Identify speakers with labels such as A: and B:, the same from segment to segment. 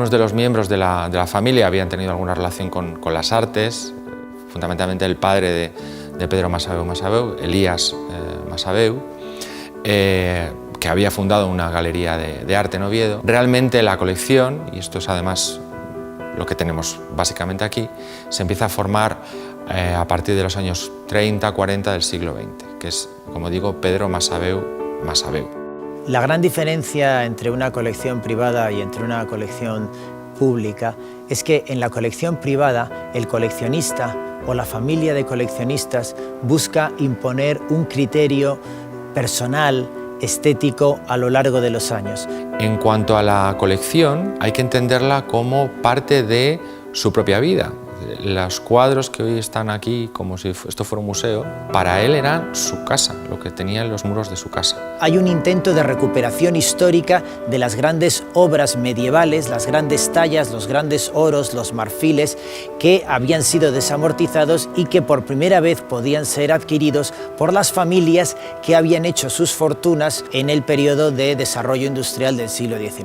A: Algunos de los miembros de la familia habían tenido alguna relación con las artes, fundamentalmente el padre de Pedro Masaveu, Elías Masaveu, que había fundado una galería de arte en Oviedo. Realmente la colección, y esto es además lo que tenemos básicamente aquí, se empieza a formar a partir de los años 30-40 del siglo XX, que es, como digo, Pedro Masaveu.
B: La gran diferencia entre una colección privada y entre una colección pública es que en la colección privada el coleccionista o la familia de coleccionistas busca imponer un criterio personal, estético a lo largo de los años.
A: En cuanto a la colección, hay que entenderla como parte de su propia vida. Los cuadros que hoy están aquí, como si esto fuera un museo, para él eran su casa, lo que tenía en los muros de su casa.
B: Hay un intento de recuperación histórica de las grandes obras medievales, las grandes tallas, los grandes oros, los marfiles, que habían sido desamortizados y que por primera vez podían ser adquiridos por las familias que habían hecho sus fortunas en el periodo de desarrollo industrial del siglo XIX.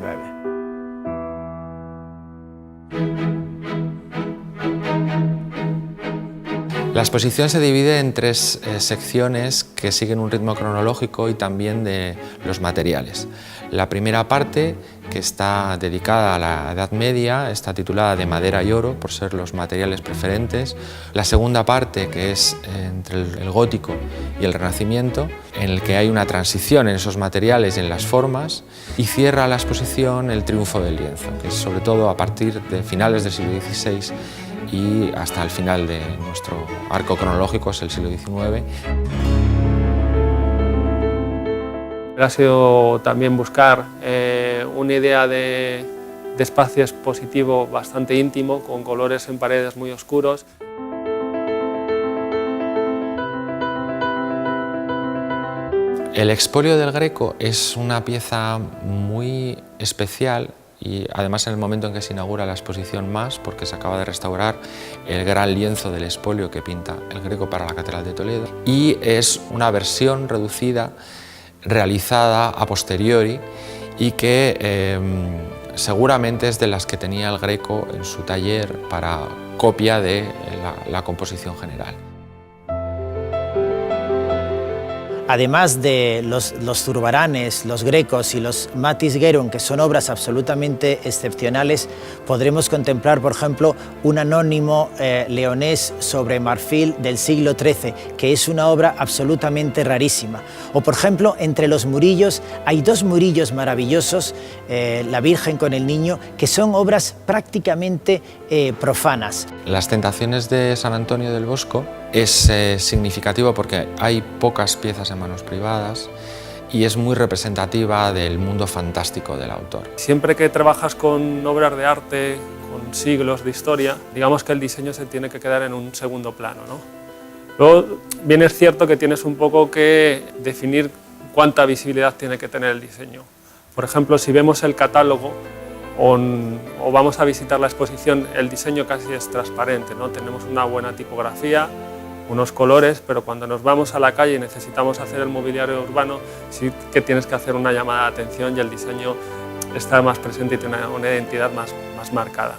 A: La exposición se divide en tres secciones que siguen un ritmo cronológico y también de los materiales. La primera parte, que está dedicada a la Edad Media, está titulada De madera y oro, por ser los materiales preferentes. La segunda parte, que es entre el gótico y el Renacimiento, en el que hay una transición en esos materiales y en las formas, y cierra la exposición el triunfo del lienzo, que es sobre todo a partir de finales del siglo XVI y hasta el final de nuestro arco cronológico, es el siglo XIX.
C: Ha sido también buscar una idea de espacio expositivo bastante íntimo, con colores en paredes muy oscuros.
A: El expolio del Greco es una pieza muy especial y además en el momento en que se inaugura la exposición más, porque se acaba de restaurar el gran lienzo del expolio que pinta el Greco para la Catedral de Toledo, y es una versión reducida realizada a posteriori y que seguramente es de las que tenía el Greco en su taller para copia de la composición general.
B: Además de los zurbaranes, los grecos y los matis geron, que son obras absolutamente excepcionales, podremos contemplar, por ejemplo, un anónimo leonés sobre marfil del siglo XIII, que es una obra absolutamente rarísima. O, por ejemplo, entre los murillos hay dos murillos maravillosos, la Virgen con el Niño, que son obras prácticamente profanas.
A: Las Tentaciones de San Antonio del Bosco es significativo porque hay pocas piezas en manos privadas y es muy representativa del mundo fantástico del autor.
C: Siempre que trabajas con obras de arte, con siglos de historia, digamos que el diseño se tiene que quedar en un segundo plano, ¿no? Luego, bien es cierto que tienes un poco que definir cuánta visibilidad tiene que tener el diseño. Por ejemplo, si vemos el catálogo o vamos a visitar la exposición, el diseño casi es transparente, ¿no? Tenemos una buena tipografía, unos colores, pero cuando nos vamos a la calle y necesitamos hacer el mobiliario urbano, sí que tienes que hacer una llamada de atención y el diseño está más presente y tiene una identidad más marcada.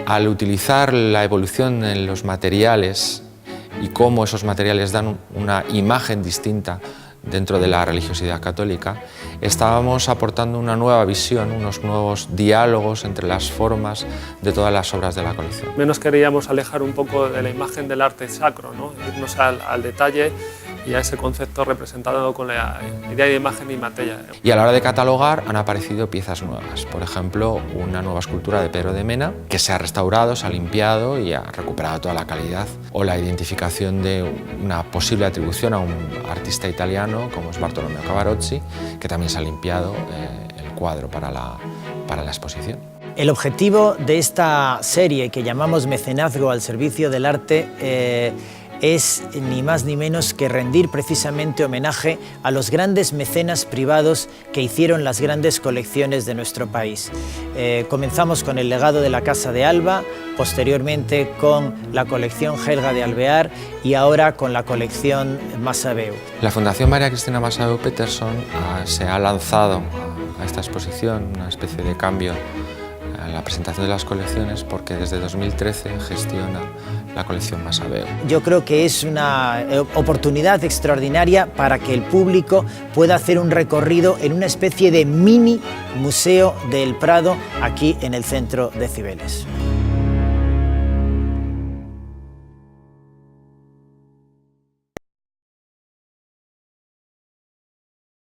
A: Al utilizar la evolución en los materiales y cómo esos materiales dan una imagen distinta dentro de la religiosidad católica, estábamos aportando una nueva visión, unos nuevos diálogos entre las formas de todas las obras de la colección.
C: Menos queríamos alejar un poco de la imagen del arte sacro, ¿no? Irnos al detalle y a ese concepto representado con la idea de imagen y materia.
A: Y a la hora de catalogar han aparecido piezas nuevas, por ejemplo, una nueva escultura de Pedro de Mena que se ha restaurado, se ha limpiado y ha recuperado toda la calidad, o la identificación de una posible atribución a un artista italiano como es Bartolomeo Cavarozzi, que también se ha limpiado el cuadro para la exposición.
B: El objetivo de esta serie que llamamos Mecenazgo al servicio del arte es ni más ni menos que rendir precisamente homenaje a los grandes mecenas privados que hicieron las grandes colecciones de nuestro país. Comenzamos con el legado de la Casa de Alba, posteriormente con la colección Helga de Alvear y ahora con la colección Massabeu.
A: La Fundación María Cristina Massabeu Peterson se ha lanzado a esta exposición, una especie de cambio a la presentación de las colecciones, porque desde 2013 gestiona la colección Massabeu.
B: Yo creo que es una oportunidad extraordinaria para que el público pueda hacer un recorrido en una especie de mini museo del Prado aquí en el centro de Cibeles.